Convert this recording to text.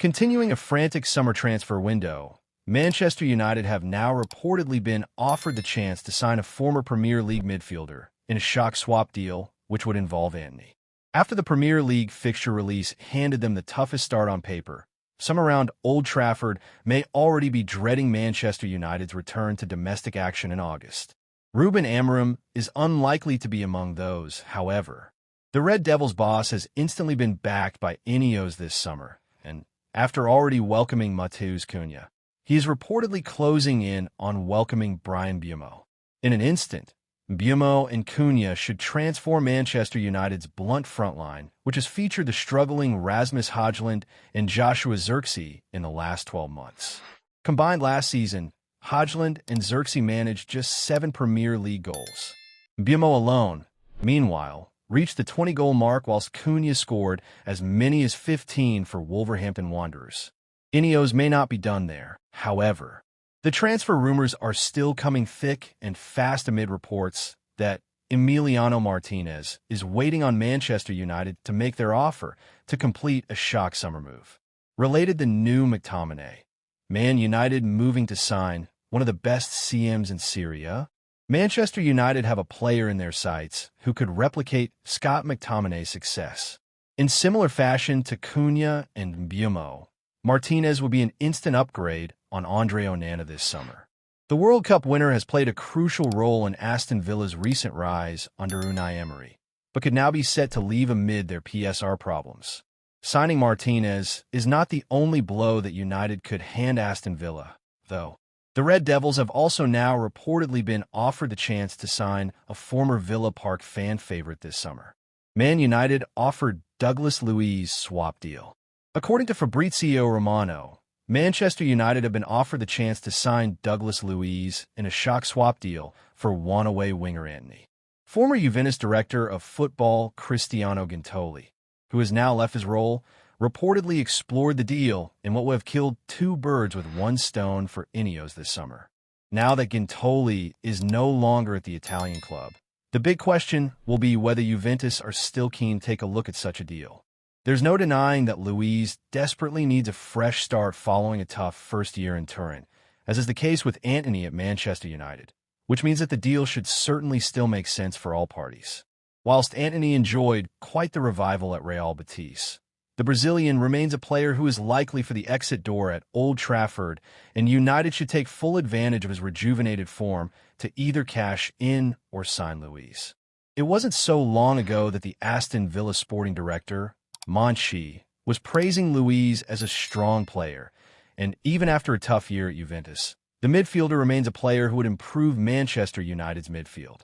Continuing a frantic summer transfer window, Manchester United have now reportedly been offered the chance to sign a former Premier League midfielder in a shock swap deal, which would involve Antony. After the Premier League fixture release handed them the toughest start on paper, some around Old Trafford may already be dreading Manchester United's return to domestic action in August. Ruben Amorim is unlikely to be among those, however. The Red Devils boss has instantly been backed by Ineos this summer, and after already welcoming Matheus Cunha, he is reportedly closing in on welcoming Bryan Mbeumo. In an instant, Mbeumo and Cunha should transform Manchester United's blunt front line, which has featured the struggling Rasmus Højlund and Joshua Zirkzee in the last 12 months. Combined last season, Højlund and Zirkzee managed just 7 Premier League goals. Mbeumo alone, meanwhile, reached the 20-goal mark whilst Cunha scored as many as 15 for Wolverhampton Wanderers. Ineos may not be done there, however. The transfer rumors are still coming thick and fast amid reports that Emiliano Martinez is waiting on Manchester United to make their offer to complete a shock summer move. Related to new McTominay, Man United moving to sign one of the best CMs in Syria. Manchester United have a player in their sights who could replicate Scott McTominay's success. In similar fashion to Cunha and Mbeumo, Martinez would be an instant upgrade on Andre Onana this summer. The World Cup winner has played a crucial role in Aston Villa's recent rise under Unai Emery, but could now be set to leave amid their PSR problems. Signing Martinez is not the only blow that United could hand Aston Villa, though. The Red Devils have also now reportedly been offered the chance to sign a former Villa Park fan favorite this summer. Man United offered Douglas Luiz's swap deal. According to Fabrizio Romano, Manchester United have been offered the chance to sign Douglas Luiz in a shock swap deal for one-away winger Antony. Former Juventus director of football Cristiano Gintoli, who has now left his role, reportedly explored the deal in what would have killed 2 birds with 1 stone for Ineos this summer. Now that Gintoli is no longer at the Italian club, the big question will be whether Juventus are still keen to take a look at such a deal. There's no denying that Luiz desperately needs a fresh start following a tough first year in Turin, as is the case with Antony at Manchester United, which means that the deal should certainly still make sense for all parties. Whilst Antony enjoyed quite the revival at Real Betis, the Brazilian remains a player who is likely for the exit door at Old Trafford, and United should take full advantage of his rejuvenated form to either cash in or sign Luiz. It wasn't so long ago that the Aston Villa sporting director, Monchi, was praising Luiz as a strong player, and even after a tough year at Juventus, the midfielder remains a player who would improve Manchester United's midfield.